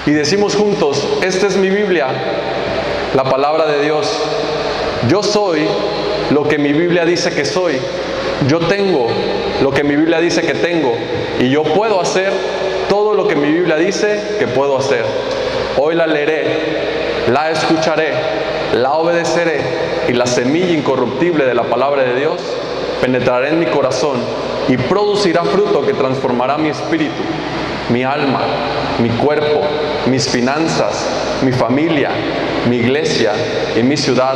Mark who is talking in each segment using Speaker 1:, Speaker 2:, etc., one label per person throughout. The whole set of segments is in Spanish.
Speaker 1: y decimos juntos: esta es mi Biblia, la palabra de Dios. Yo soy lo que mi Biblia dice que soy. Yo tengo lo que mi Biblia dice que tengo, y yo puedo hacer todo lo que mi Biblia dice que puedo hacer. Hoy la leeré, la escucharé, la obedeceré, y la semilla incorruptible de la palabra de Dios penetrará en mi corazón y producirá fruto que transformará mi espíritu, mi alma, mi cuerpo, mis finanzas, mi familia, mi iglesia y mi ciudad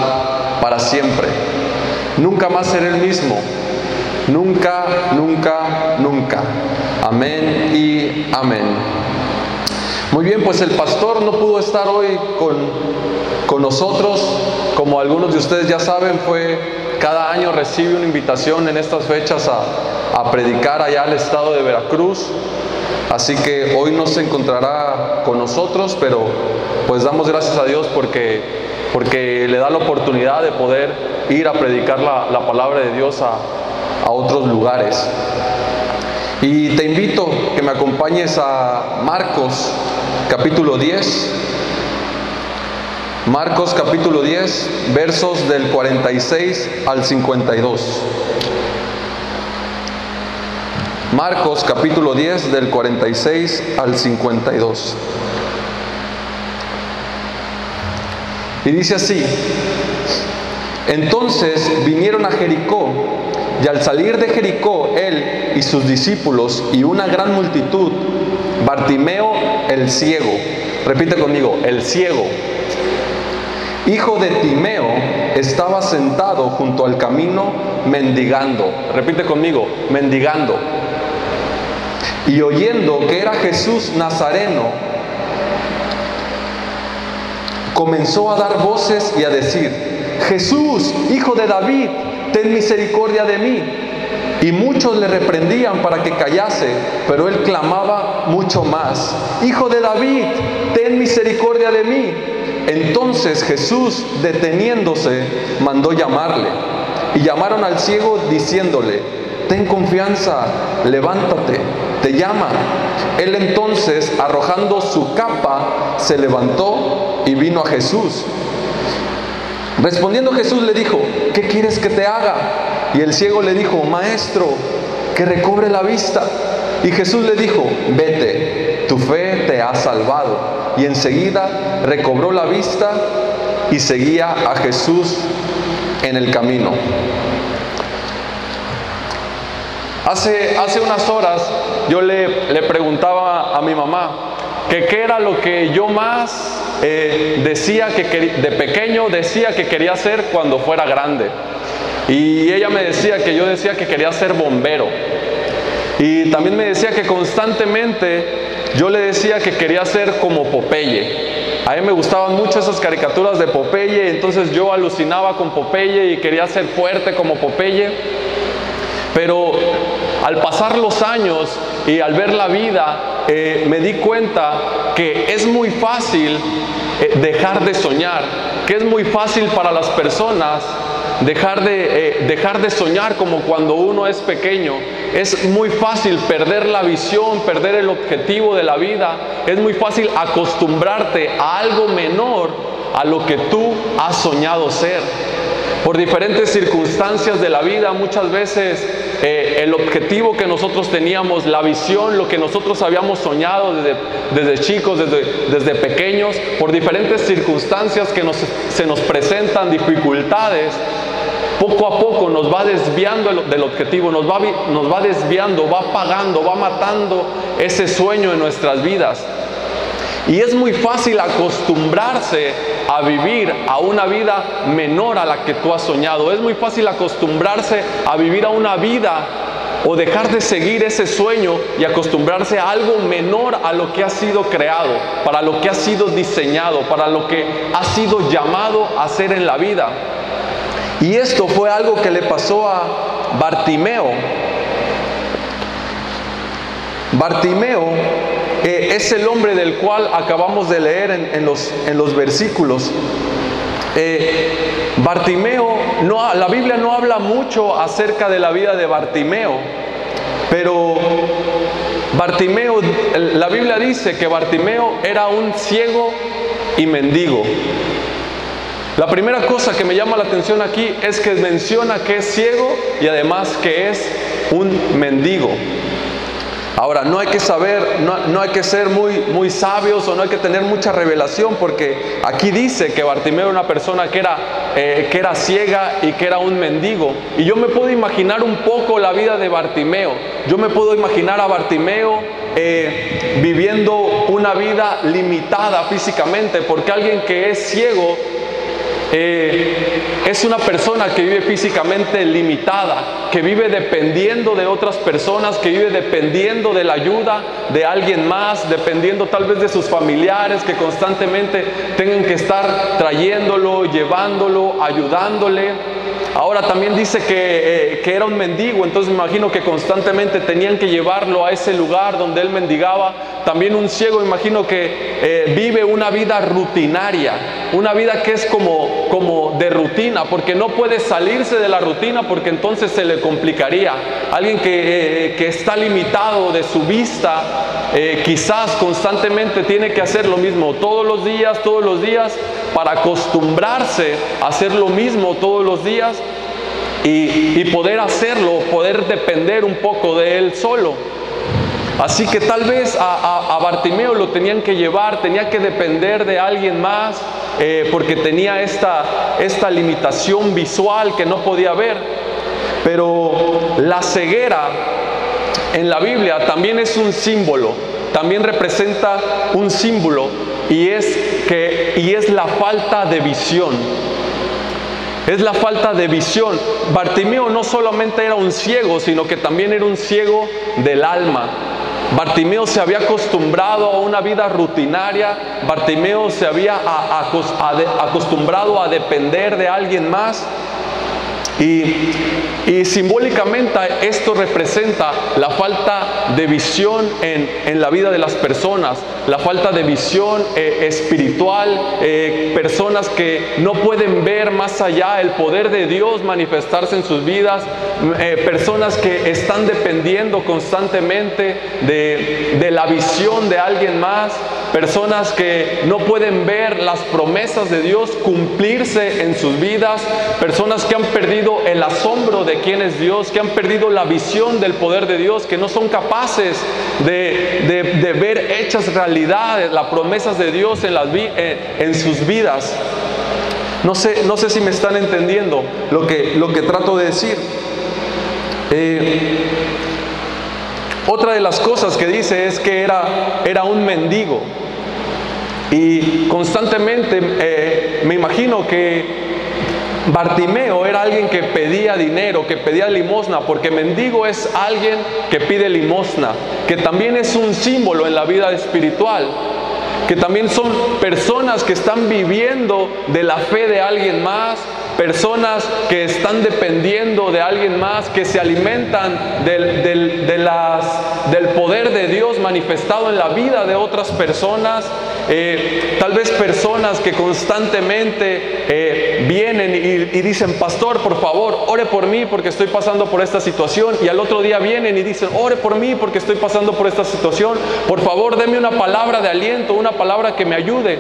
Speaker 1: para siempre. Nunca más seré el mismo. Nunca, nunca, nunca. Amén y amén. Muy bien, pues el pastor no pudo estar hoy con nosotros. Como algunos de ustedes ya saben, cada año recibe una invitación en estas fechas a predicar allá al estado de Veracruz. Así que hoy no se encontrará con nosotros, pero pues damos gracias a Dios porque le da la oportunidad de poder ir a predicar la palabra de Dios a otros lugares. Y te invito que me acompañes a Marcos capítulo 10. Marcos capítulo 10, versos del 46 al 52. Marcos capítulo 10, del 46 al 52. Y dice así: entonces vinieron a Jericó, y al salir de Jericó él y sus discípulos y una gran multitud, Bartimeo el ciego, repite conmigo, el ciego, hijo de Timeo, estaba sentado junto al camino mendigando. Repite conmigo, mendigando. Y oyendo que era Jesús Nazareno, comenzó a dar voces y a decir: Jesús, hijo de David, ten misericordia de mí. Y muchos le reprendían para que callase, pero él clamaba mucho más: Hijo de David, ten misericordia de mí. Entonces Jesús, deteniéndose, mandó llamarle. Y llamaron al ciego diciéndole: ten confianza, levántate, te llama. Él entonces, arrojando su capa, se levantó y vino a Jesús. Respondiendo Jesús le dijo: ¿qué quieres que te haga? Y el ciego le dijo: Maestro, que recobre la vista. Y Jesús le dijo: vete, tu fe te ha salvado. Y enseguida recobró la vista y seguía a Jesús en el camino. Hace unas horas yo le preguntaba a mi mamá que qué era lo que yo más de pequeño decía que quería hacer cuando fuera grande. Y ella me decía que yo decía que quería ser bombero. Y también me decía que constantemente yo le decía que quería ser como Popeye. A mí me gustaban mucho esas caricaturas de Popeye, entonces yo alucinaba con Popeye y quería ser fuerte como Popeye. Pero al pasar los años y al ver la vida, me di cuenta que es muy fácil dejar de soñar, que es muy fácil para las personas dejar de soñar como cuando uno es pequeño. Es muy fácil perder la visión, perder el objetivo de la vida. Es muy fácil acostumbrarte a algo menor a lo que tú has soñado ser. Por diferentes circunstancias de la vida, muchas veces el objetivo que nosotros teníamos, la visión, lo que nosotros habíamos soñado desde chicos, desde pequeños, por diferentes circunstancias que se nos presentan, dificultades, poco a poco nos va desviando del objetivo, nos va desviando, va apagando, va matando ese sueño en nuestras vidas. Y es muy fácil acostumbrarse a vivir a una vida menor a la que tú has soñado. Es muy fácil acostumbrarse a vivir a una vida o dejar de seguir ese sueño y acostumbrarse a algo menor a lo que ha sido creado, para lo que ha sido diseñado, para lo que ha sido llamado a hacer en la vida. Y esto fue algo que le pasó a Bartimeo. Bartimeo es el hombre del cual acabamos de leer en los versículos. Bartimeo, la Biblia no habla mucho acerca de la vida de Bartimeo, pero Bartimeo, la Biblia dice que Bartimeo era un ciego y mendigo. La primera cosa que me llama la atención aquí es que menciona que es ciego y además que es un mendigo. Ahora, no hay que saber, no hay que ser muy sabios o no hay que tener mucha revelación, porque aquí dice que Bartimeo era una persona que era ciega y que era un mendigo. Y yo me puedo imaginar un poco la vida de Bartimeo. Yo me puedo imaginar a Bartimeo viviendo una vida limitada físicamente, porque alguien que es ciego es una persona que vive físicamente limitada, que vive dependiendo de otras personas, que vive dependiendo de la ayuda de alguien más, dependiendo tal vez de sus familiares que constantemente tengan que estar trayéndolo, llevándolo, ayudándole. Ahora también dice que era un mendigo, entonces me imagino que constantemente tenían que llevarlo a ese lugar donde él mendigaba. También un ciego, me imagino que vive una vida rutinaria, una vida que es como de rutina, porque no puede salirse de la rutina, porque entonces se le complicaría. Alguien que está limitado de su vista, quizás constantemente tiene que hacer lo mismo todos los días, para acostumbrarse a hacer lo mismo todos los días y poder hacerlo, poder depender un poco de él solo. Así que tal vez a Bartimeo lo tenían que llevar, tenía que depender de alguien más, porque tenía esta limitación visual que no podía ver. Pero la ceguera en la Biblia también es un símbolo, también representa un símbolo, y es la falta de visión. Es la falta de visión. Bartimeo no solamente era un ciego, sino que también era un ciego del alma. Bartimeo se había acostumbrado a una vida rutinaria. Bartimeo se había acostumbrado a depender de alguien más. Y simbólicamente esto representa la falta de visión en la vida de las personas, la falta de visión espiritual, personas que no pueden ver más allá el poder de Dios manifestarse en sus vidas, personas que están dependiendo constantemente de la visión de alguien más, personas que no pueden ver las promesas de Dios cumplirse en sus vidas, personas que han perdido el asombro de quién es Dios, que han perdido la visión del poder de Dios, que no son capaces de ver hechas realidades, las promesas de Dios en sus vidas. No sé si me están entendiendo lo que trato de decir. Otra de las cosas que dice es que era un mendigo. Y constantemente me imagino que Bartimeo era alguien que pedía dinero, que pedía limosna, porque mendigo es alguien que pide limosna, que también es un símbolo en la vida espiritual, que también son personas que están viviendo de la fe de alguien más, personas que están dependiendo de alguien más, que se alimentan del poder de Dios manifestado en la vida de otras personas. Tal vez personas que constantemente vienen y dicen: pastor, por favor, ore por mí porque estoy pasando por esta situación, y al otro día vienen y dicen: ore por mí porque estoy pasando por esta situación, por favor deme una palabra de aliento, una palabra que me ayude.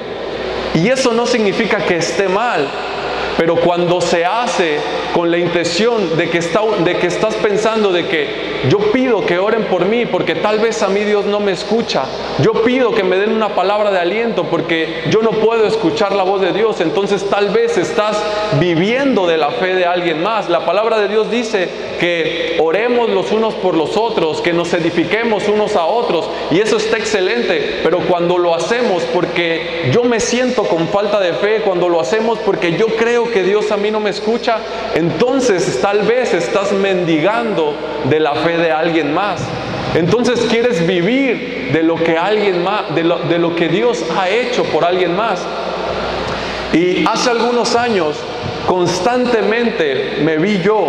Speaker 1: Y eso no significa que esté mal, pero cuando se hace con la intención de que estás pensando de que yo pido que oren por mí porque tal vez a mí Dios no me escucha, yo pido que me den una palabra de aliento porque yo no puedo escuchar la voz de Dios, entonces tal vez estás viviendo de la fe de alguien más. La palabra de Dios dice que oremos los unos por los otros, que nos edifiquemos unos a otros, y eso está excelente, pero cuando lo hacemos porque yo me siento con falta de fe, cuando lo hacemos porque yo creo que Dios a mí no me escucha, entonces tal vez estás mendigando de la fe de alguien más. Entonces quieres vivir de lo que alguien más, de lo que Dios ha hecho por alguien más. Y hace algunos años constantemente me vi yo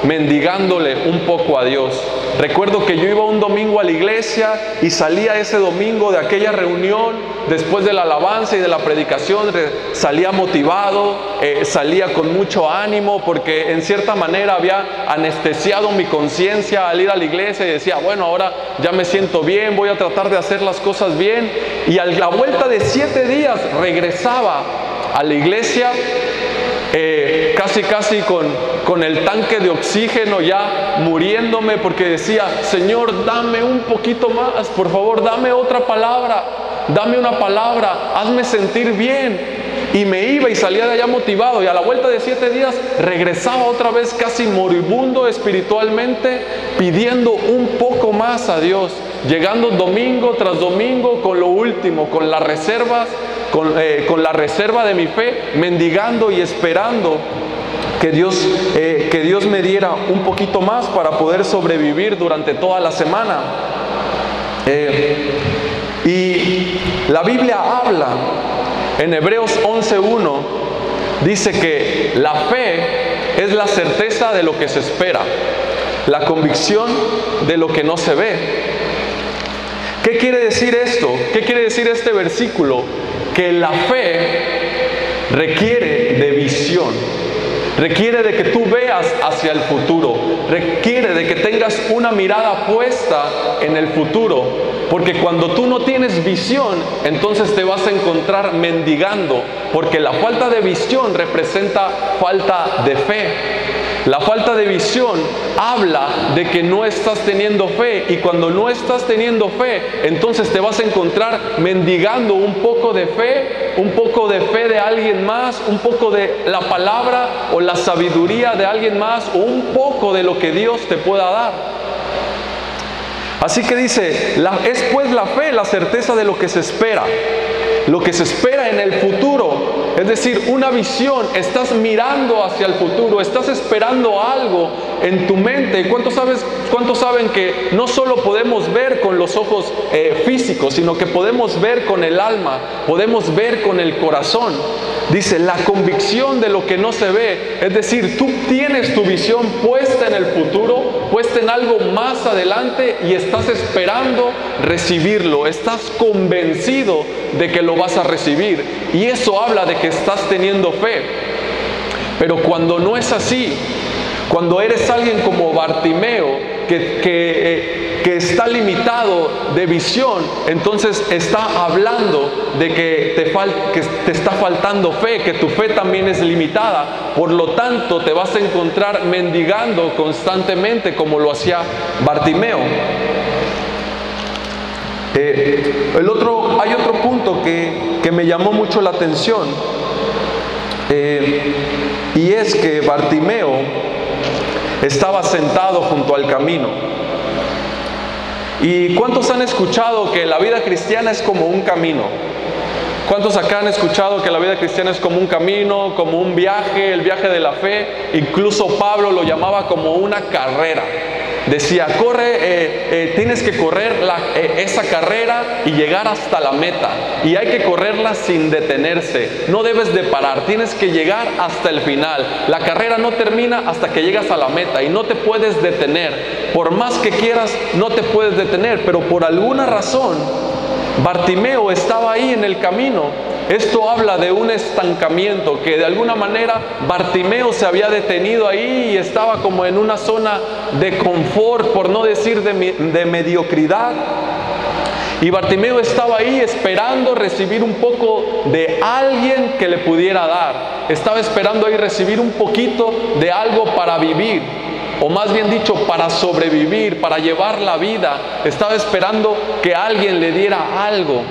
Speaker 1: mendigándole un poco a Dios. Recuerdo que yo iba un domingo a la iglesia y salía ese domingo de aquella reunión, después de la alabanza y de la predicación, salía motivado, salía con mucho ánimo, porque en cierta manera había anestesiado mi conciencia al ir a la iglesia y decía, bueno, ahora ya me siento bien, voy a tratar de hacer las cosas bien. Y a la vuelta de 7 días regresaba a la iglesia, casi con el tanque de oxígeno ya muriéndome, porque decía, Señor, dame un poquito más, por favor, dame otra palabra, dame una palabra, hazme sentir bien. Y me iba y salía de allá motivado, y a la vuelta de 7 días regresaba otra vez casi moribundo espiritualmente, pidiendo un poco más a Dios, llegando domingo tras domingo con lo último, con las reservas, con la reserva de mi fe, mendigando y esperando que Dios me diera un poquito más para poder sobrevivir durante toda la semana. Y la Biblia habla en Hebreos 11:1, dice que la fe es la certeza de lo que se espera, la convicción de lo que no se ve. ¿Qué quiere decir esto? ¿Qué quiere decir este versículo? Que la fe requiere de visión, requiere de que tú veas hacia el futuro, requiere de que tengas una mirada puesta en el futuro, porque cuando tú no tienes visión, entonces te vas a encontrar mendigando, porque la falta de visión representa falta de fe. La falta de visión habla de que no estás teniendo fe, y cuando no estás teniendo fe, entonces te vas a encontrar mendigando un poco de fe de alguien más, un poco de la palabra o la sabiduría de alguien más, o un poco de lo que Dios te pueda dar. Así que dice, es pues la fe la certeza de lo que se espera en el futuro. Es decir, una visión, estás mirando hacia el futuro, estás esperando algo en tu mente. ¿Cuántos saben que no solo podemos ver con los ojos físicos, sino que podemos ver con el alma, podemos ver con el corazón? Dice, la convicción de lo que no se ve. Es decir, tú tienes tu visión puesta en el futuro, puesta en algo más adelante, y estás esperando recibirlo, estás convencido de que lo vas a recibir, y eso habla de que estás teniendo fe. Pero cuando no es así, cuando eres alguien como Bartimeo, que está limitado de visión, entonces está hablando de que te está faltando fe, que tu fe también es limitada. Por lo tanto, te vas a encontrar mendigando constantemente, como lo hacía Bartimeo. Hay otro punto que me llamó mucho la atención, y es que Bartimeo estaba sentado junto al camino. ¿Y cuántos han escuchado que la vida cristiana es como un camino? ¿Cuántos acá han escuchado que la vida cristiana es como un camino, como un viaje, el viaje de la fe? Incluso Pablo lo llamaba como una carrera. Decía, tienes que correr esa carrera y llegar hasta la meta. Y hay que correrla sin detenerse. No debes de parar, tienes que llegar hasta el final. La carrera no termina hasta que llegas a la meta, y no te puedes detener. Por más que quieras, no te puedes detener. Pero por alguna razón, Bartimeo estaba ahí en el camino. Esto habla de un estancamiento, que de alguna manera Bartimeo se había detenido ahí y estaba como en una zona de confort, por no decir de mediocridad. Y Bartimeo estaba ahí esperando recibir un poco de alguien que le pudiera dar. Estaba esperando ahí recibir un poquito de algo para vivir, o más bien dicho, para sobrevivir, para llevar la vida. Estaba esperando que alguien le diera algo.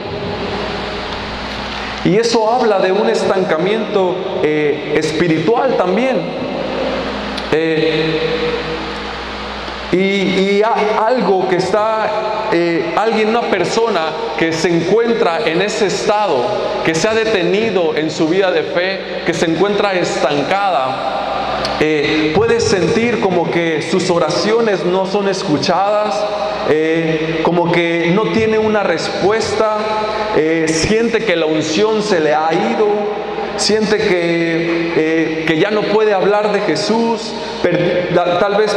Speaker 1: Y eso habla de un estancamiento espiritual también. Y algo que está, una persona que se encuentra en ese estado, que se ha detenido en su vida de fe, que se encuentra estancada, puede sentir como que sus oraciones no son escuchadas, como que no tiene una respuesta, siente que la unción se le ha ido, siente que ya no puede hablar de Jesús, tal vez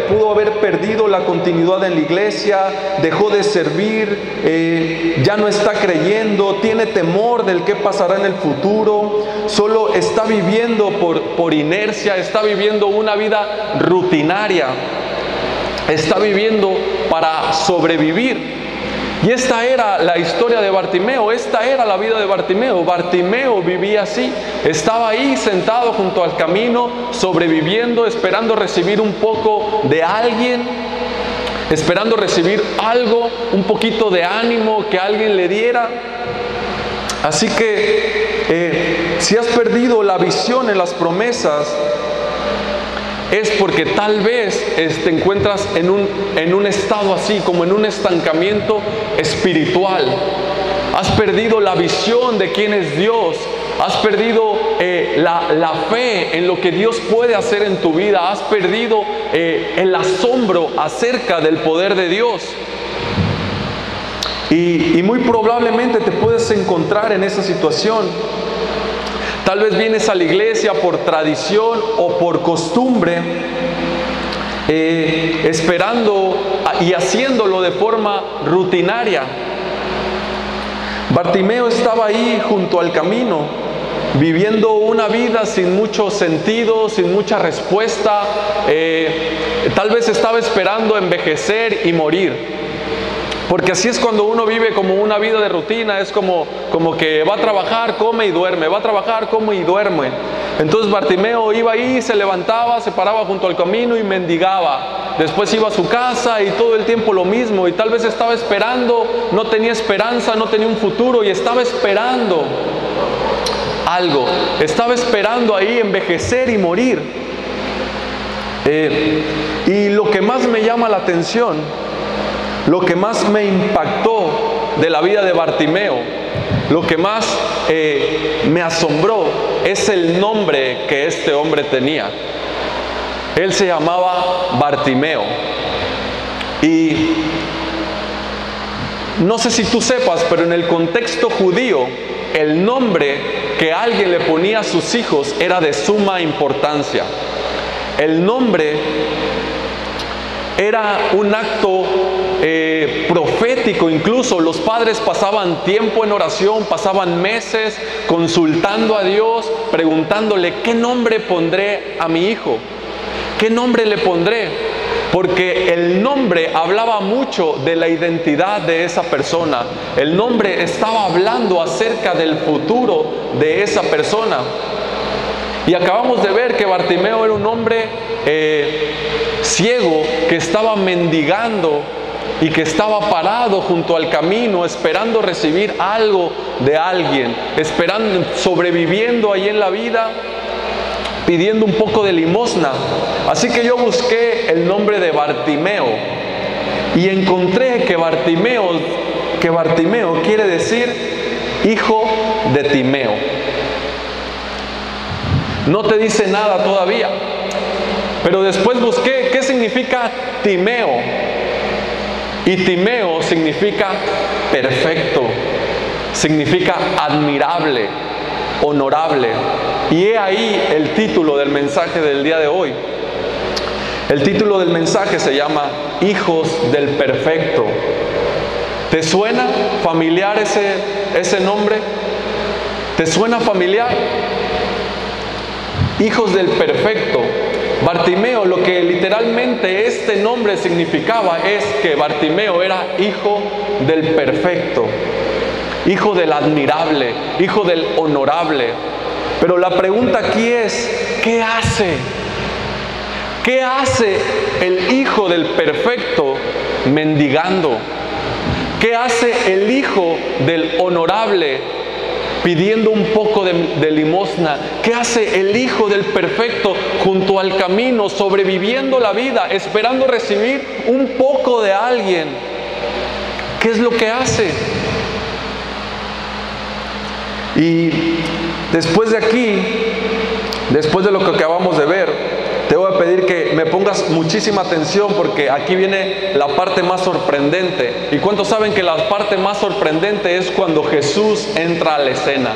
Speaker 1: pudo haber perdido la continuidad en la iglesia, dejó de servir, ya no está creyendo, tiene temor del qué pasará en el futuro, solo está viviendo por inercia, está viviendo una vida rutinaria, está viviendo para sobrevivir. Y esta era la historia de Bartimeo, esta era la vida de Bartimeo. Bartimeo vivía así, estaba ahí sentado junto al camino, sobreviviendo, esperando recibir un poco de alguien, esperando recibir algo, un poquito de ánimo que alguien le diera. Así que si has perdido la visión en las promesas, es porque tal vez te encuentras en un estado así, como en un estancamiento espiritual. Has perdido la visión de quién es Dios. Has perdido la fe en lo que Dios puede hacer en tu vida. Has perdido el asombro acerca del poder de Dios. Y muy probablemente te puedes encontrar en esa situación. Tal vez vienes a la iglesia por tradición o por costumbre, esperando y haciéndolo de forma rutinaria. Bartimeo estaba ahí junto al camino, viviendo una vida sin mucho sentido, sin mucha respuesta. Tal vez estaba esperando envejecer y morir. Porque así es cuando uno vive como una vida de rutina, es como que va a trabajar, come y duerme, va a trabajar, come y duerme. Entonces Bartimeo iba ahí, se levantaba, se paraba junto al camino y mendigaba. Después iba a su casa y todo el tiempo lo mismo, y tal vez estaba esperando, no tenía esperanza, no tenía un futuro, y estaba esperando algo, estaba esperando ahí envejecer y morir. Y lo que más me llama la atención, lo que más me impactó de la vida de Bartimeo, lo que más me asombró, es el nombre que este hombre tenía. Él se llamaba Bartimeo. Y no sé si tú sepas, pero en el contexto judío, el nombre que alguien le ponía a sus hijos era de suma importancia. El nombre era un acto profético. Incluso los padres pasaban tiempo en oración, pasaban meses consultando a Dios, preguntándole: ¿qué nombre pondré a mi hijo? ¿Qué nombre le pondré? Porque el nombre hablaba mucho de la identidad de esa persona. El nombre estaba hablando acerca del futuro de esa persona. Y acabamos de ver que Bartimeo era un hombre ciego, que estaba mendigando y que estaba parado junto al camino, esperando recibir algo de alguien, esperando, sobreviviendo ahí en la vida, pidiendo un poco de limosna. Así que yo busqué el nombre de Bartimeo y encontré que Bartimeo quiere decir hijo de Timeo. No te dice nada todavía, pero después busqué qué significa Timeo. Y Timeo significa perfecto, significa admirable, honorable. Y he ahí el título del mensaje del día de hoy. El título del mensaje se llama Hijos del Perfecto. ¿Te suena familiar ese nombre? ¿Te suena familiar? Hijos del Perfecto. Bartimeo, lo que literalmente este nombre significaba es que Bartimeo era hijo del perfecto, hijo del admirable, hijo del honorable. Pero la pregunta aquí es: ¿qué hace? ¿Qué hace el hijo del perfecto mendigando? ¿Qué hace el hijo del honorable pidiendo un poco de limosna? ¿Qué hace el hijo del perfecto junto al camino, sobreviviendo la vida, esperando recibir un poco de alguien? ¿Qué es lo que hace? Y después de aquí, después de lo que acabamos de ver, te voy a a pedir que me pongas muchísima atención porque aquí viene la parte más sorprendente. ¿Y cuántos saben que la parte más sorprendente es cuando Jesús entra a la escena?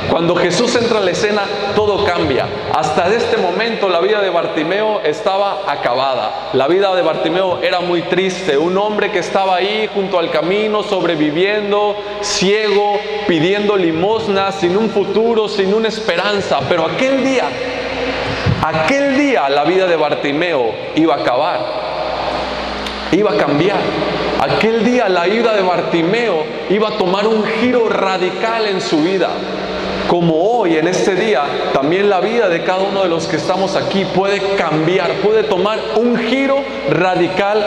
Speaker 1: Cuando Jesús entra a la escena, todo cambia. Hasta este momento la vida de Bartimeo estaba acabada. La vida de Bartimeo era muy triste. Un hombre que estaba ahí junto al camino, sobreviviendo, ciego, pidiendo limosna, sin un futuro, sin una esperanza. Pero aquel día la vida de Bartimeo iba a acabar, iba a cambiar. Aquel día la vida de Bartimeo iba a tomar un giro radical en su vida. Como hoy, en este día, también la vida de cada uno de los que estamos aquí puede cambiar, puede tomar un giro radical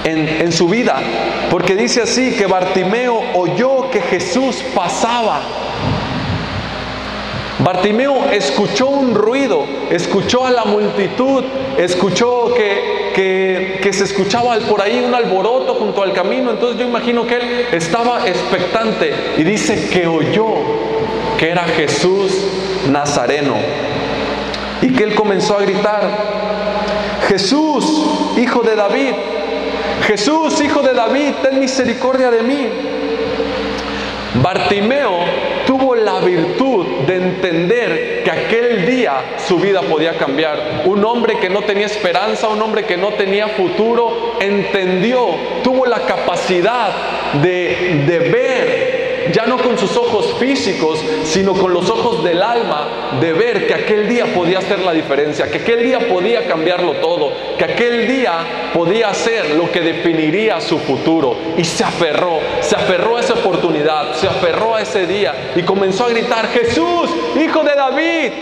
Speaker 1: en su vida. Porque dice así, que Bartimeo oyó que Jesús pasaba. Bartimeo escuchó un ruido, escuchó a la multitud, escuchó que se escuchaba por ahí un alboroto junto al camino. Entonces yo imagino que él estaba expectante y dice que oyó que era Jesús Nazareno y que él comenzó a gritar: Jesús, hijo de David, Jesús, hijo de David, ten misericordia de mí. Bartimeo tuvo la virtud de entender que aquel día su vida podía cambiar. Un hombre que no tenía esperanza, un hombre que no tenía futuro, entendió, tuvo la capacidad de ver, ya no con sus ojos físicos, sino con los ojos del alma, de ver que aquel día podía hacer la diferencia, que aquel día podía cambiarlo todo, que aquel día podía ser lo que definiría su futuro. Y se aferró a esa oportunidad, se aferró a ese día y comenzó a gritar: Jesús, hijo de David,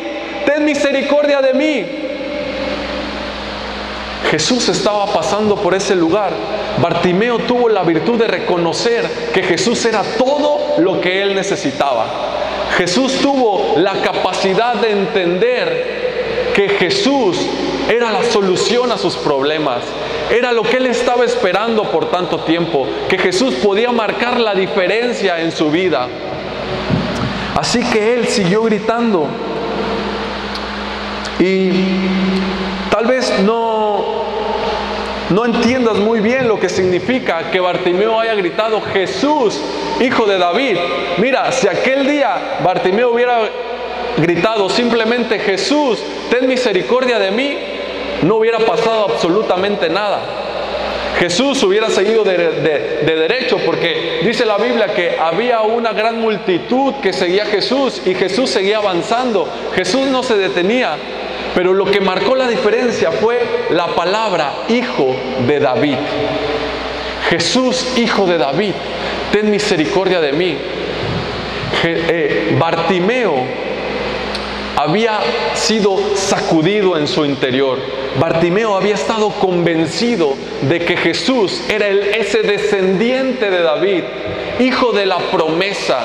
Speaker 1: ten misericordia de mí. Jesús estaba pasando por ese lugar. Bartimeo tuvo la virtud de reconocer que Jesús era todo lo que él necesitaba. Jesús tuvo la capacidad de entender que Jesús era la solución a sus problemas. Era lo que él estaba esperando por tanto tiempo, que Jesús podía marcar la diferencia en su vida. Así que él siguió gritando. Y tal vez no entiendas muy bien lo que significa que Bartimeo haya gritado: Jesús, hijo de David. Mira, si aquel día Bartimeo hubiera gritado simplemente: Jesús, ten misericordia de mí, no hubiera pasado absolutamente nada. Jesús hubiera seguido de derecho, porque dice la Biblia que había una gran multitud que seguía a Jesús y Jesús seguía avanzando. Jesús no se detenía. Pero lo que marcó la diferencia fue la palabra hijo de David. Jesús, hijo de David, ten misericordia de mí. Bartimeo había sido sacudido en su interior. Bartimeo había estado convencido de que Jesús era ese descendiente de David, hijo de la promesa,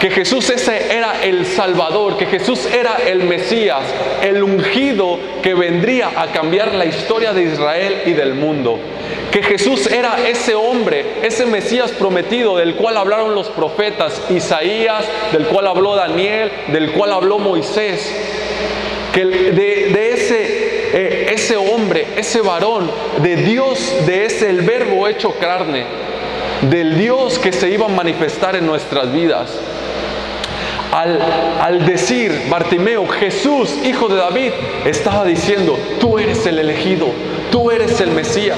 Speaker 1: que Jesús ese era el Salvador, que Jesús era el Mesías, el ungido que vendría a cambiar la historia de Israel y del mundo. Que Jesús era ese hombre, ese Mesías prometido del cual hablaron los profetas Isaías, del cual habló Daniel, del cual habló Moisés. Que de ese hombre, ese varón, de Dios, de ese el Verbo hecho carne, del Dios que se iba a manifestar en nuestras vidas. Al decir Bartimeo, Jesús, hijo de David, estaba diciendo: tú eres el elegido, tú eres el Mesías,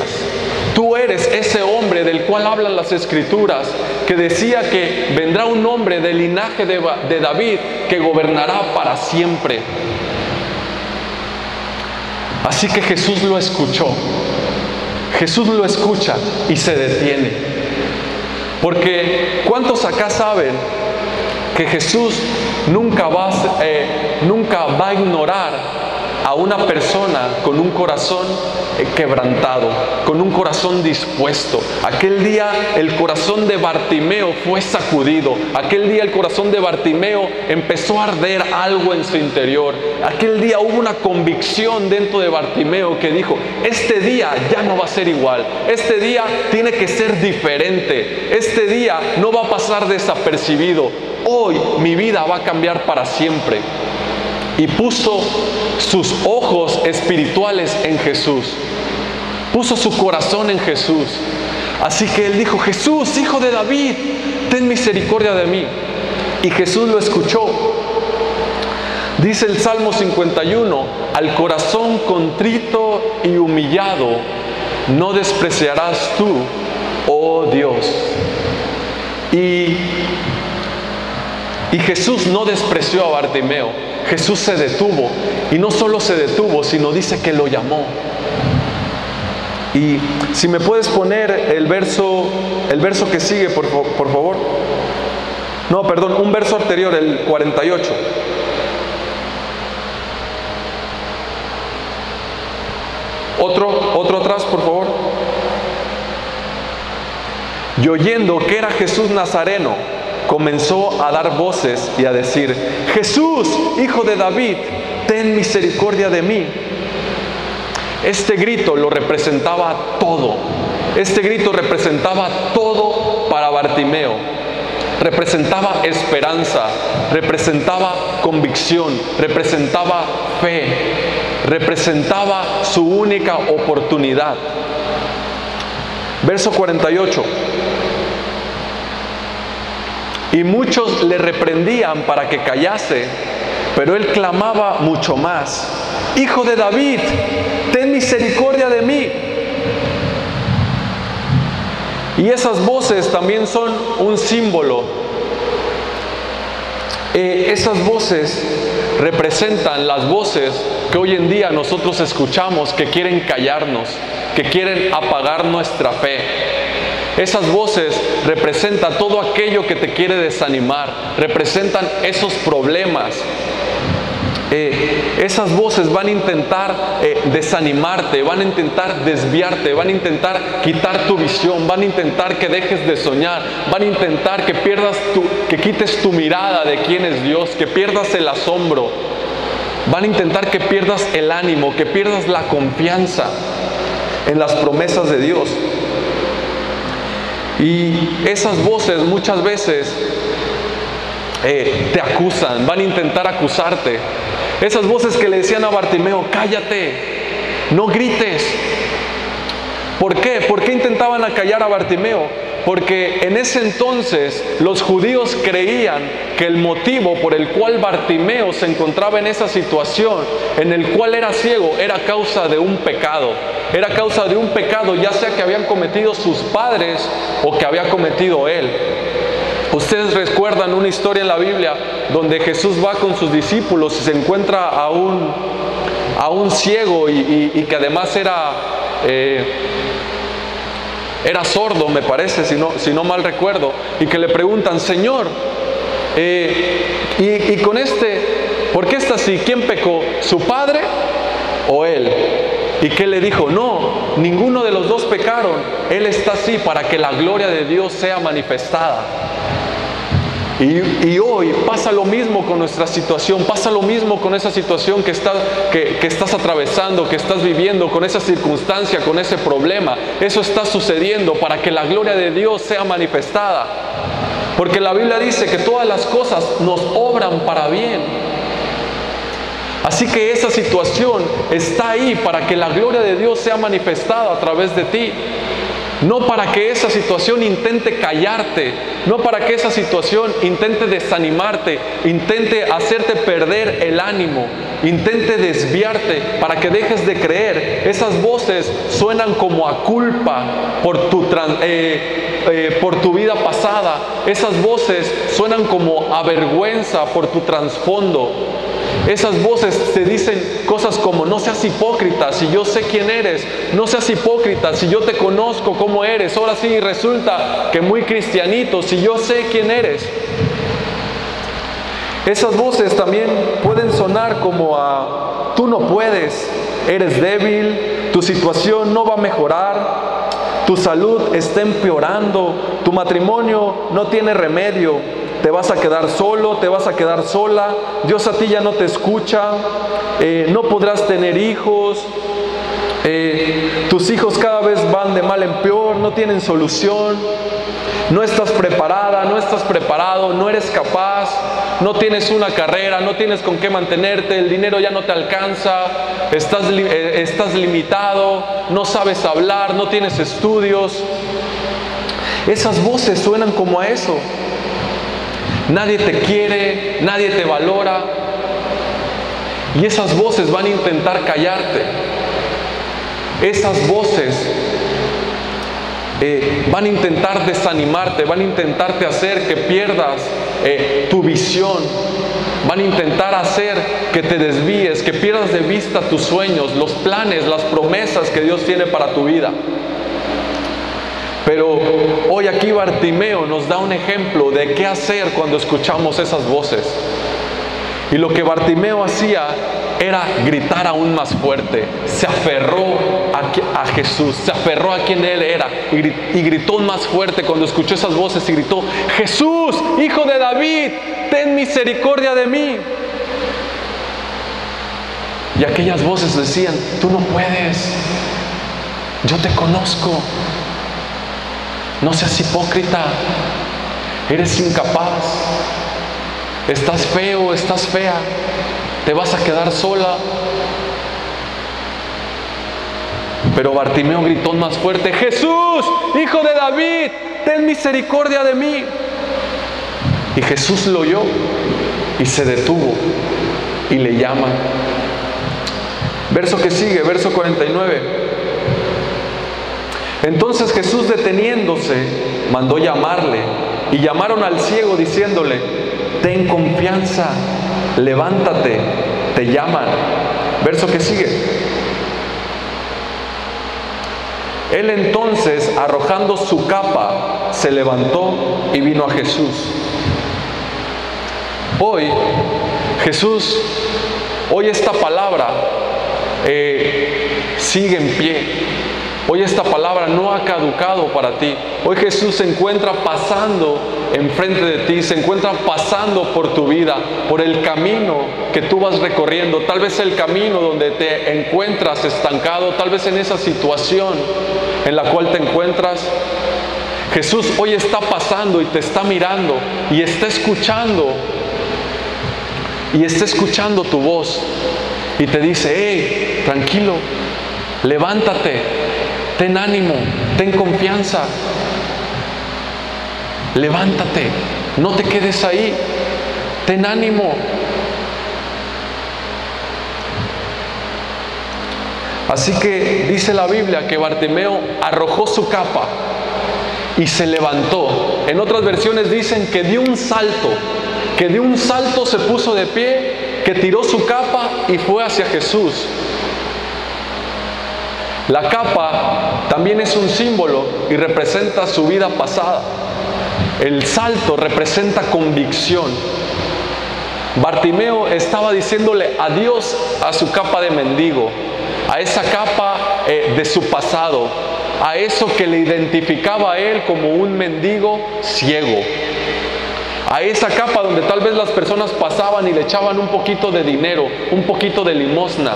Speaker 1: tú eres ese hombre del cual hablan las Escrituras, que decía que vendrá un hombre del linaje de David que gobernará para siempre. Así que Jesús lo escuchó. Jesús lo escucha y se detiene. Porque ¿cuántos acá saben que Jesús nunca va a ignorar a una persona con un corazón quebrantado, con un corazón dispuesto? Aquel día el corazón de Bartimeo fue sacudido. Aquel día el corazón de Bartimeo empezó a arder algo en su interior. Aquel día hubo una convicción dentro de Bartimeo que dijo: este día ya no va a ser igual, este día tiene que ser diferente, este día no va a pasar desapercibido, hoy mi vida va a cambiar para siempre. y puso sus ojos espirituales en Jesús. Puso su corazón en Jesús. Así que él dijo: Jesús, hijo de David, ten misericordia de mí. Y Jesús lo escuchó. Dice el Salmo 51, al corazón contrito y humillado no despreciarás tú, oh Dios. Y Jesús no despreció a Bartimeo. Jesús se detuvo. Y no solo se detuvo, sino dice que lo llamó. Y si me puedes poner el verso que sigue, por favor. No, perdón, un verso anterior, el 48. Otro atrás, por favor. Y oyendo que era Jesús Nazareno, comenzó a dar voces y a decir: Jesús, hijo de David, ten misericordia de mí. Este grito lo representaba todo. Este grito representaba todo para Bartimeo. Representaba esperanza, representaba convicción, representaba fe, representaba su única oportunidad. Verso 48. Y muchos le reprendían para que callase, pero él clamaba mucho más: Hijo de David, ten misericordia de mí. Y esas voces también son un símbolo. Esas voces representan las voces que hoy en día nosotros escuchamos, que quieren callarnos, que quieren apagar nuestra fe. Esas voces representan todo aquello que te quiere desanimar, representan esos problemas. Esas voces van a intentar desanimarte, van a intentar desviarte, van a intentar quitar tu visión, van a intentar que dejes de soñar, van a intentar que quites tu mirada de quién es Dios, que pierdas el asombro, van a intentar que pierdas el ánimo, que pierdas la confianza en las promesas de Dios. Y esas voces muchas veces te acusan, van a intentar acusarte. Esas voces que le decían a Bartimeo: cállate, no grites. ¿Por qué? ¿Por qué intentaban acallar a Bartimeo? Porque en ese entonces los judíos creían que el motivo por el cual Bartimeo se encontraba en esa situación, en el cual era ciego, era causa de un pecado. Era causa de un pecado, ya sea que habían cometido sus padres o que había cometido él. Ustedes recuerdan una historia en la Biblia donde Jesús va con sus discípulos y se encuentra a un ciego y que además era sordo, me parece, si no mal recuerdo, y que le preguntan: Señor, y con ¿por qué está así? ¿Quién pecó? ¿Su padre o él? ¿Y qué le dijo? No, ninguno de los dos pecaron. Él está así para que la gloria de Dios sea manifestada. Y hoy pasa lo mismo con nuestra situación, pasa lo mismo con esa situación que estás atravesando, que estás viviendo, con esa circunstancia, con ese problema. Eso está sucediendo para que la gloria de Dios sea manifestada. Porque la Biblia dice que todas las cosas nos obran para bien. Así que esa situación está ahí para que la gloria de Dios sea manifestada a través de ti. No para que esa situación intente callarte, no para que esa situación intente desanimarte, intente hacerte perder el ánimo, intente desviarte para que dejes de creer. Esas voces suenan como a culpa por tu vida pasada. Esas voces suenan como a vergüenza por tu trasfondo. Esas voces te dicen cosas como: no seas hipócrita, si yo sé quién eres. No seas hipócrita, si yo te conozco cómo eres. Ahora sí resulta que muy cristianito, si yo sé quién eres. Esas voces también pueden sonar como a: tú no puedes, eres débil, tu situación no va a mejorar, tu salud está empeorando, tu matrimonio no tiene remedio. Te vas a quedar solo, te vas a quedar sola, Dios a ti ya no te escucha, no podrás tener hijos, tus hijos cada vez van de mal en peor, no tienen solución, no estás preparada, no estás preparado, no eres capaz, no tienes una carrera, no tienes con qué mantenerte, el dinero ya no te alcanza, estás limitado, no sabes hablar, no tienes estudios. Esas voces suenan como a eso. Nadie te quiere, nadie te valora. Y esas voces van a intentar callarte. Esas voces van a intentar desanimarte, van a intentarte hacer que pierdas tu visión, van a intentar hacer que te desvíes, que pierdas de vista tus sueños, los planes, las promesas que Dios tiene para tu vida. Pero hoy aquí Bartimeo nos da un ejemplo de qué hacer cuando escuchamos esas voces. Y lo que Bartimeo hacía era gritar aún más fuerte. Se aferró a Jesús, se aferró a quien Él era y gritó más fuerte cuando escuchó esas voces y gritó: Jesús, Hijo de David, ten misericordia de mí. Y aquellas voces decían: tú no puedes, yo te conozco, no seas hipócrita, eres incapaz, estás feo, estás fea, te vas a quedar sola. Pero Bartimeo gritó más fuerte: Jesús, Hijo de David, ten misericordia de mí. Y Jesús lo oyó y se detuvo y le llama. Verso que sigue, verso 49. Entonces Jesús, deteniéndose, mandó llamarle, y llamaron al ciego diciéndole: ten confianza, levántate, te llaman. Verso que sigue. Él entonces, arrojando su capa, se levantó y vino a Jesús. Hoy esta palabra sigue en pie. Hoy esta palabra no ha caducado para ti. Hoy Jesús se encuentra pasando enfrente de ti, se encuentra pasando por tu vida, por el camino que tú vas recorriendo. Tal vez el camino donde te encuentras estancado, tal vez en esa situación en la cual te encuentras. Jesús hoy está pasando y te está mirando y está escuchando tu voz y te dice: hey, tranquilo, levántate, ten ánimo, ten confianza, levántate, no te quedes ahí, ten ánimo. Así que dice la Biblia que Bartimeo arrojó su capa y se levantó. En otras versiones dicen que dio un salto, se puso de pie, que tiró su capa y fue hacia Jesús. La capa también es un símbolo y representa su vida pasada. El salto representa convicción. Bartimeo estaba diciéndole adiós a su capa de mendigo, a esa capa de su pasado, a eso que le identificaba a él como un mendigo ciego, a esa capa donde tal vez las personas pasaban y le echaban un poquito de dinero, un poquito de limosna.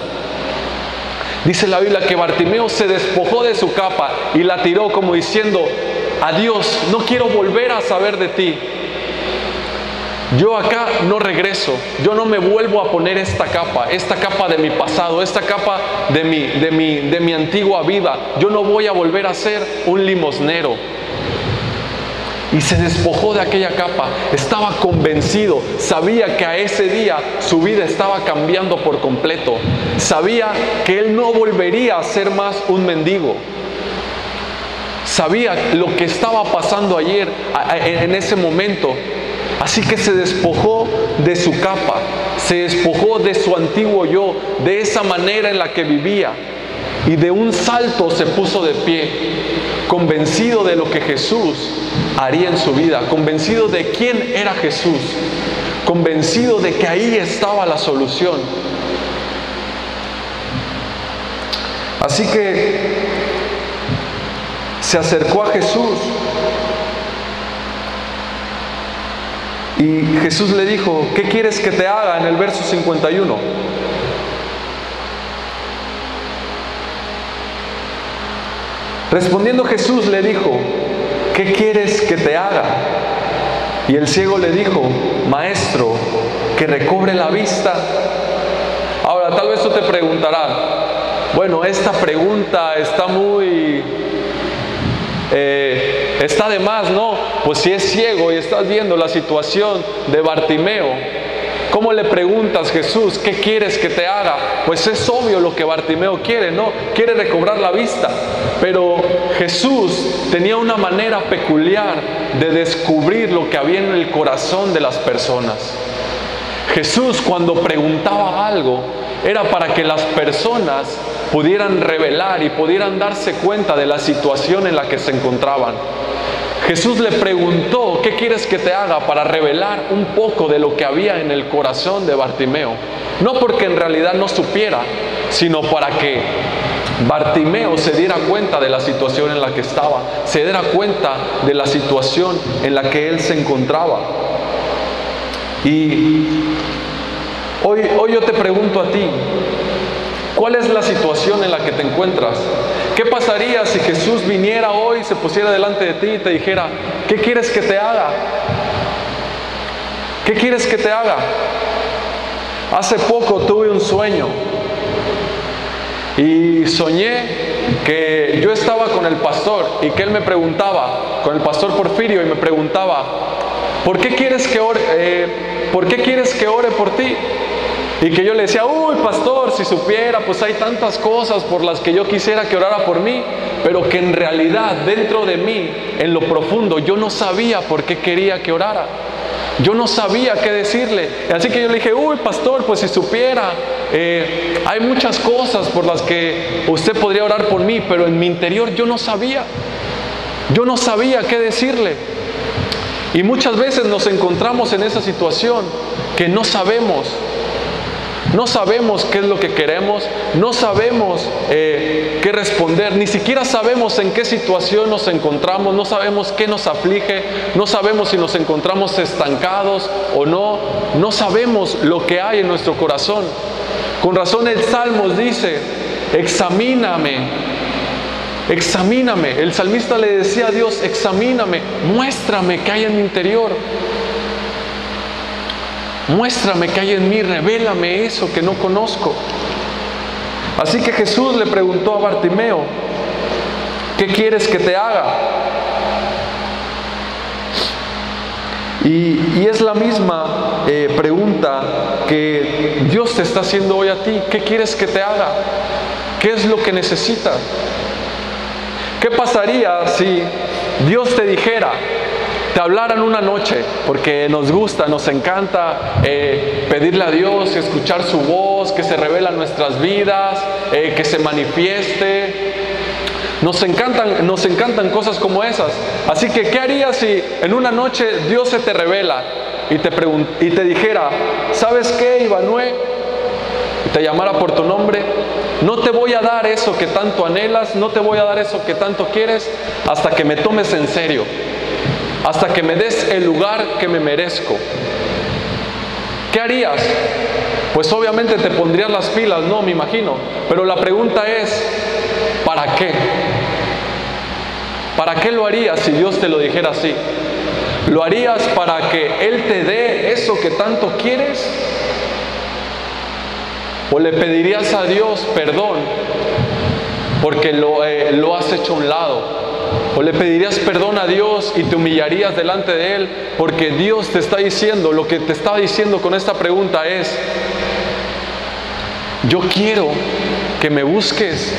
Speaker 1: Dice la Biblia que Bartimeo se despojó de su capa y la tiró como diciendo: adiós, no quiero volver a saber de ti. Yo acá no regreso, yo no me vuelvo a poner esta capa de mi pasado, esta capa de mi antigua vida. Yo no voy a volver a ser un limosnero. Y se despojó de aquella capa. Estaba convencido, sabía que a ese día su vida estaba cambiando por completo. Sabía que él no volvería a ser más un mendigo. Sabía lo que estaba pasando ayer, en ese momento. Así que se despojó de su capa, se despojó de su antiguo yo, de esa manera en la que vivía, y de un salto se puso de pie, convencido de lo que Jesús haría en su vida, convencido de quién era Jesús, convencido de que ahí estaba la solución. Así que se acercó a Jesús y Jesús le dijo: ¿qué quieres que te haga? En el verso 51. Respondiendo Jesús le dijo: ¿qué quieres que te haga? Y el ciego le dijo: Maestro, que recobre la vista. Ahora, tal vez tú te preguntarás: bueno, esta pregunta está está de más, ¿no? Pues si es ciego y estás viendo la situación de Bartimeo, ¿cómo le preguntas, Jesús, qué quieres que te haga? Pues es obvio lo que Bartimeo quiere, ¿no? Quiere recobrar la vista. Pero Jesús tenía una manera peculiar de descubrir lo que había en el corazón de las personas. Jesús, cuando preguntaba algo, era para que las personas pudieran revelar y pudieran darse cuenta de la situación en la que se encontraban. Jesús le preguntó: ¿qué quieres que te haga?, para revelar un poco de lo que había en el corazón de Bartimeo. No porque en realidad no supiera, sino para que Bartimeo se diera cuenta de la situación en la que estaba, se diera cuenta de la situación en la que él se encontraba. Y hoy yo te pregunto a ti: ¿cuál es la situación en la que te encuentras? ¿Qué pasaría si Jesús viniera hoy, se pusiera delante de ti y te dijera: ¿qué quieres que te haga? ¿Qué quieres que te haga? Hace poco tuve un sueño y soñé que yo estaba con el pastor y que él me preguntaba, con el pastor Porfirio, y me preguntaba: ¿por qué quieres que ore? ¿Por qué quieres que ore por ti? Y que yo le decía: uy, pastor, si supiera, pues hay tantas cosas por las que yo quisiera que orara por mí, pero que en realidad dentro de mí, en lo profundo, yo no sabía por qué quería que orara. Yo no sabía qué decirle. Así que yo le dije: uy, pastor, pues si supiera, hay muchas cosas por las que usted podría orar por mí, pero en mi interior yo no sabía. Yo no sabía qué decirle. Y muchas veces nos encontramos en esa situación que no sabemos. No sabemos qué es lo que queremos, no sabemos qué responder, ni siquiera sabemos en qué situación nos encontramos, no sabemos qué nos aflige, no sabemos si nos encontramos estancados o no, no sabemos lo que hay en nuestro corazón. Con razón el Salmos dice: examíname, examíname. El salmista le decía a Dios: examíname, muéstrame qué hay en mi interior. Muéstrame qué hay en mí, revélame eso que no conozco. Así que Jesús le preguntó a Bartimeo: ¿qué quieres que te haga? Y es la misma pregunta que Dios te está haciendo hoy a ti. ¿Qué quieres que te haga? ¿Qué es lo que necesitas? ¿Qué pasaría si Dios te dijera, te hablaran una noche? Porque nos gusta, nos encanta pedirle a Dios, escuchar su voz, que se revela en nuestras vidas, que se manifieste. Nos encantan cosas como esas. Así que, ¿qué harías si en una noche Dios se te revela y te dijera: ¿sabes qué, Ivanué? Y te llamara por tu nombre: no te voy a dar eso que tanto anhelas, no te voy a dar eso que tanto quieres, hasta que me tomes en serio, hasta que me des el lugar que me merezco. ¿Qué harías? Pues obviamente te pondrías las pilas, ¿no? Me imagino. Pero la pregunta es: ¿para qué? ¿Para qué lo harías si Dios te lo dijera así? ¿Lo harías para que Él te dé eso que tanto quieres? ¿O le pedirías a Dios perdón porque lo has hecho a un lado? ¿O le pedirías perdón a Dios y te humillarías delante de Él porque Dios te está diciendo, lo que te está diciendo con esta pregunta es: yo quiero que me busques,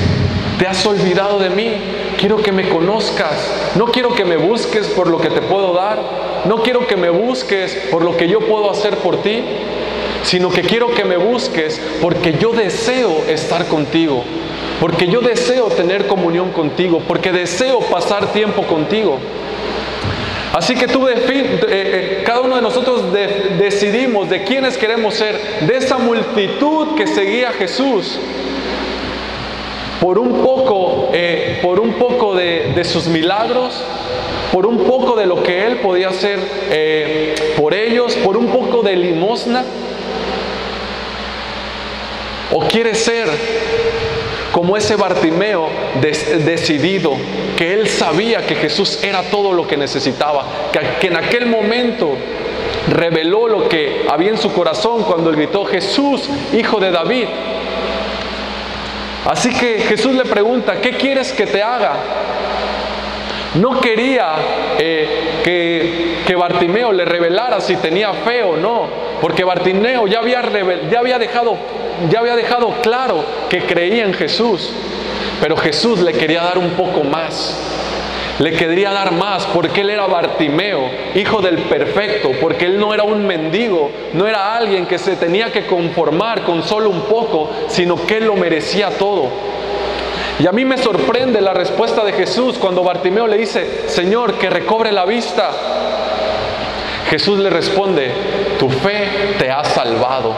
Speaker 1: te has olvidado de mí, quiero que me conozcas, no quiero que me busques por lo que te puedo dar, no quiero que me busques por lo que yo puedo hacer por ti, sino que quiero que me busques porque yo deseo estar contigo, porque yo deseo tener comunión contigo, porque deseo pasar tiempo contigo. Así que cada uno de nosotros decidimos de quiénes queremos ser, de esa multitud que seguía a Jesús, por un poco de sus milagros, por un poco de lo que Él podía hacer por ellos, por un poco de limosna. ¿O quieres ser como ese Bartimeo decidido, que él sabía que Jesús era todo lo que necesitaba, que en aquel momento reveló lo que había en su corazón cuando él gritó: Jesús, Hijo de David. Así que Jesús le pregunta: ¿qué quieres que te haga? No quería que Bartimeo le revelara si tenía fe o no, porque Bartimeo ya había dejado claro que creía en Jesús, pero Jesús le quería dar un poco más. Le quería dar más porque él era Bartimeo, hijo del perfecto, porque él no era un mendigo, no era alguien que se tenía que conformar con solo un poco, sino que él lo merecía todo. Y a mí me sorprende la respuesta de Jesús cuando Bartimeo le dice: Señor, que recobre la vista. Jesús le responde: tu fe te ha salvado.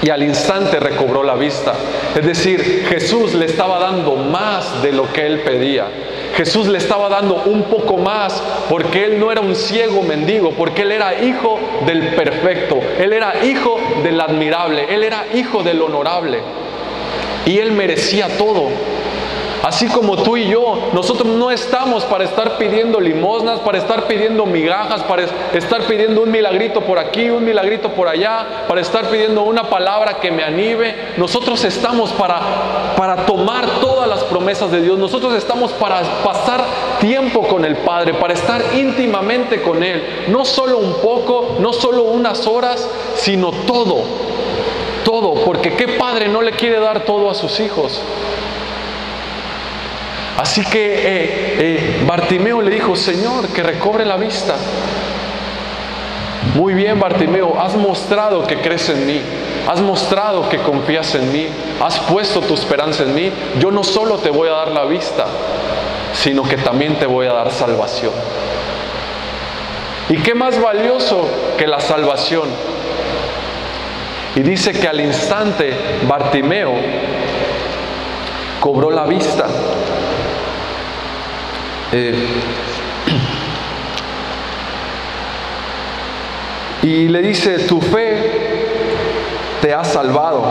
Speaker 1: Y al instante recobró la vista. Es decir, Jesús le estaba dando más de lo que él pedía. Jesús le estaba dando un poco más, porque él no era un ciego mendigo, porque él era hijo del perfecto, él era hijo del admirable, él era hijo del honorable. Y él merecía todo. Así como tú y yo, nosotros no estamos para estar pidiendo limosnas, para estar pidiendo migajas, para estar pidiendo un milagrito por aquí, un milagrito por allá, para estar pidiendo una palabra que me anime. Nosotros estamos para tomar todas las promesas de Dios. Nosotros estamos para pasar tiempo con el Padre, para estar íntimamente con Él. No solo un poco, no solo unas horas, sino todo. Todo, porque ¿qué padre no le quiere dar todo a sus hijos? Así que Bartimeo le dijo: Señor, que recobre la vista. Muy bien, Bartimeo, has mostrado que crees en mí, has mostrado que confías en mí, has puesto tu esperanza en mí. Yo no solo te voy a dar la vista, sino que también te voy a dar salvación. ¿Y qué más valioso que la salvación? Y dice que al instante Bartimeo cobró la vista. Y le dice: tu fe te ha salvado.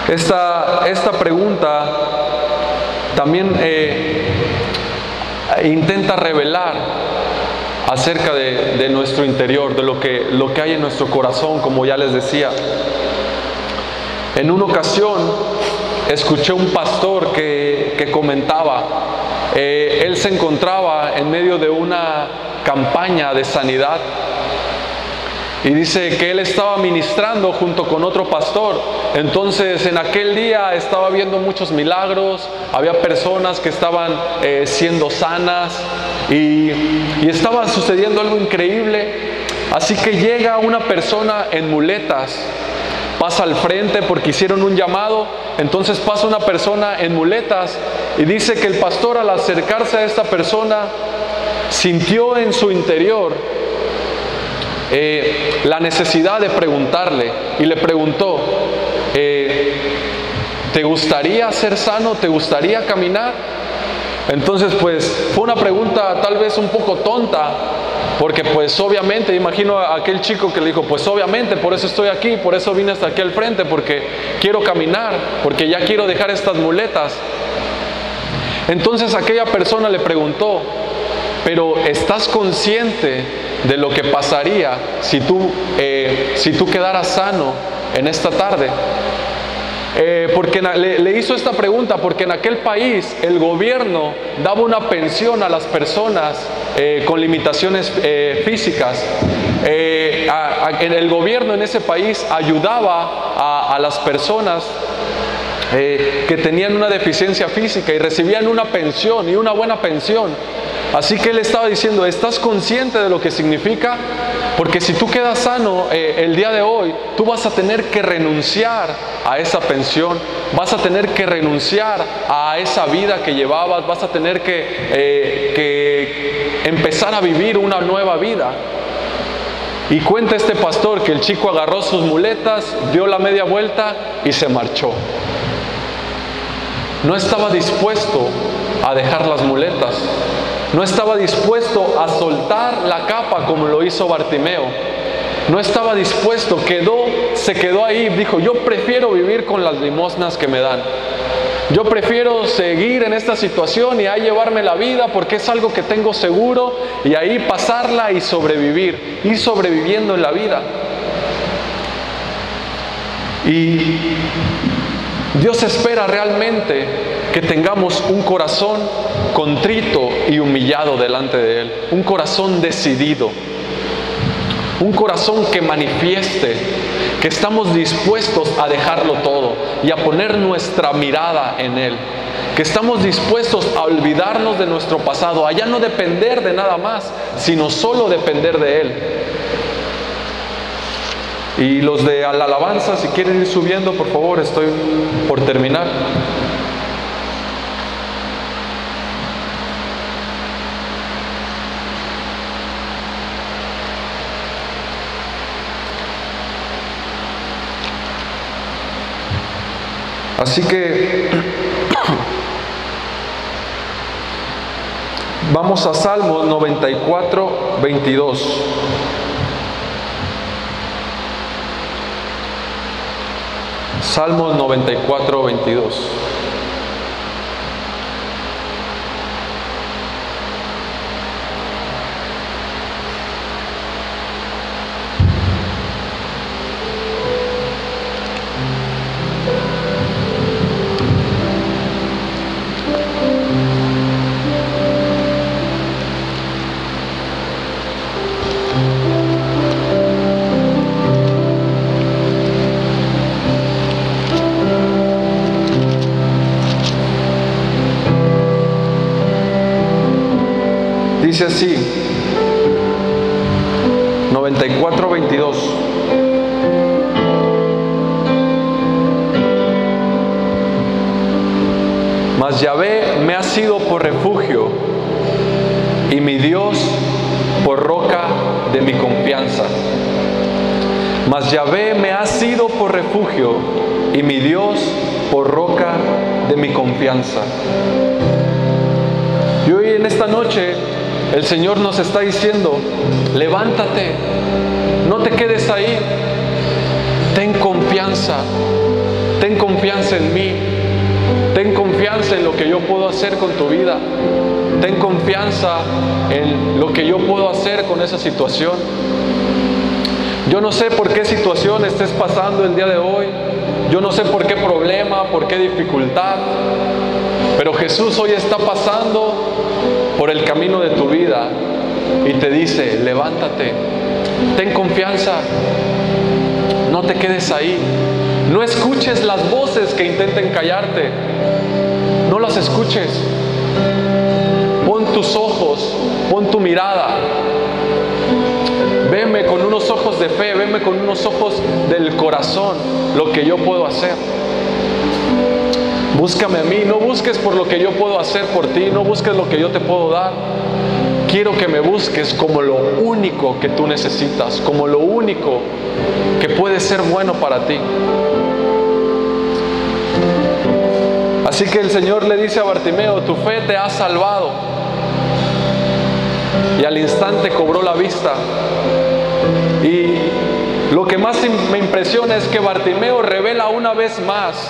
Speaker 1: Esta pregunta también intenta revelar acerca de nuestro interior, de lo que hay en nuestro corazón, como ya les decía. En una ocasión escuché un pastor que comentaba, él se encontraba en medio de una campaña de sanidad, y dice que él estaba ministrando junto con otro pastor. Entonces en aquel día estaba viendo muchos milagros, había personas que estaban siendo sanas, y estaba sucediendo algo increíble. Así que llega una persona en muletas, pasa al frente porque hicieron un llamado. Entonces pasa una persona en muletas, y dice que el pastor, al acercarse a esta persona, sintió en su interior la necesidad de preguntarle, y le preguntó: ¿te gustaría ser sano? ¿Te gustaría caminar? Entonces pues fue una pregunta tal vez un poco tonta, porque pues obviamente, imagino a aquel chico que le dijo: pues obviamente, por eso estoy aquí, por eso vine hasta aquí al frente, porque quiero caminar, porque ya quiero dejar estas muletas. Entonces aquella persona le preguntó: pero ¿estás consciente de lo que pasaría si tú quedaras sano en esta tarde? Porque le hizo esta pregunta porque en aquel país el gobierno daba una pensión a las personas con limitaciones físicas. El gobierno en ese país ayudaba a las personas que tenían una deficiencia física, y recibían una pensión, y una buena pensión. Así que él estaba diciendo: ¿estás consciente de lo que significa? Porque si tú quedas sano el día de hoy, tú vas a tener que renunciar a esa pensión, vas a tener que renunciar a esa vida que llevabas, vas a tener que empezar a vivir una nueva vida. Y cuenta este pastor que el chico agarró sus muletas, dio la media vuelta y se marchó. No estaba dispuesto a dejar las muletas. No estaba dispuesto a soltar la capa como lo hizo Bartimeo. No estaba dispuesto, se quedó ahí, dijo, yo prefiero vivir con las limosnas que me dan. Yo prefiero seguir en esta situación y ahí llevarme la vida porque es algo que tengo seguro y ahí pasarla y sobrevivir, ir sobreviviendo en la vida. Y Dios espera realmente que tengamos un corazón contrito y humillado delante de Él, un corazón decidido, un corazón que manifieste que estamos dispuestos a dejarlo todo y a poner nuestra mirada en Él, que estamos dispuestos a olvidarnos de nuestro pasado, a ya no depender de nada más, sino solo depender de Él. Y los de la alabanza, si quieren ir subiendo, por favor, estoy por terminar. Así que vamos a Salmos 94, 22. Salmos 94, 22. Dice así, 94, 22. Mas Yahvé me ha sido por refugio y mi Dios por roca de mi confianza. Mas Yahvé me ha sido por refugio y mi Dios por roca de mi confianza. Y hoy en esta noche el Señor nos está diciendo, levántate, no te quedes ahí, ten confianza en mí, ten confianza en lo que yo puedo hacer con tu vida, ten confianza en lo que yo puedo hacer con esa situación. Yo no sé por qué situación estés pasando el día de hoy, yo no sé por qué problema, por qué dificultad, pero Jesús hoy está pasando por el camino de tu vida y te dice, levántate, ten confianza, no te quedes ahí, no escuches las voces que intenten callarte, no las escuches, pon tus ojos, pon tu mirada, veme con unos ojos de fe, veme con unos ojos del corazón, lo que yo puedo hacer. Búscame a mí, no busques por lo que yo puedo hacer por ti, no busques lo que yo te puedo dar. Quiero que me busques como lo único que tú necesitas, como lo único que puede ser bueno para ti. Así que el Señor le dice a Bartimeo, tu fe te ha salvado. Y al instante cobró la vista. Y lo que más me impresiona es que Bartimeo revela una vez más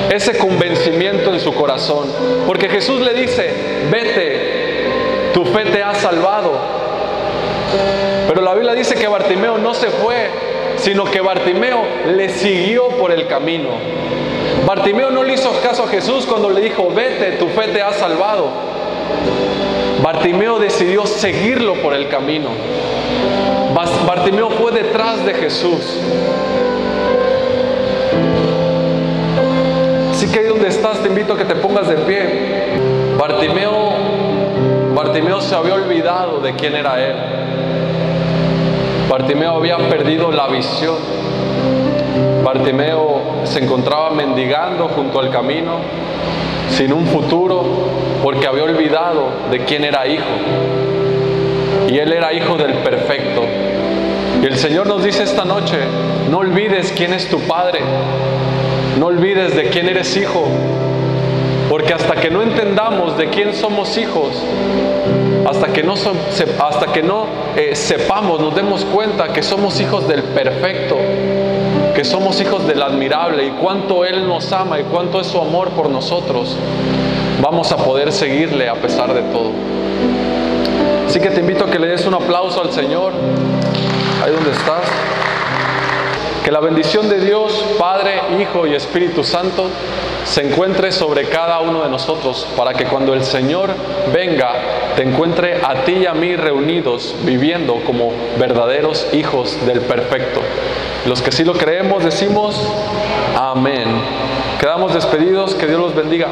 Speaker 1: ese convencimiento en su corazón, porque Jesús le dice, vete, tu fe te ha salvado. Pero la Biblia dice que Bartimeo no se fue, sino que Bartimeo le siguió por el camino. Bartimeo no le hizo caso a Jesús cuando le dijo, vete, tu fe te ha salvado. Bartimeo decidió seguirlo por el camino. Bartimeo fue detrás de Jesús. Así que ahí donde estás te invito a que te pongas de pie. Bartimeo se había olvidado de quién era él. Bartimeo había perdido la visión. Bartimeo se encontraba mendigando junto al camino, sin un futuro, porque había olvidado de quién era hijo. Y él era hijo del perfecto. Y el Señor nos dice esta noche, no olvides quién es tu padre. No olvides de quién eres hijo, porque hasta que no entendamos de quién somos hijos, hasta que no sepamos, nos demos cuenta que somos hijos del perfecto, que somos hijos del admirable y cuánto Él nos ama y cuánto es su amor por nosotros, vamos a poder seguirle a pesar de todo. Así que te invito a que le des un aplauso al Señor, ahí donde estás. Que la bendición de Dios, Padre, Hijo y Espíritu Santo se encuentre sobre cada uno de nosotros, para que cuando el Señor venga, te encuentre a ti y a mí reunidos, viviendo como verdaderos hijos del perfecto. Los que sí lo creemos decimos amén. Quedamos despedidos, que Dios los bendiga.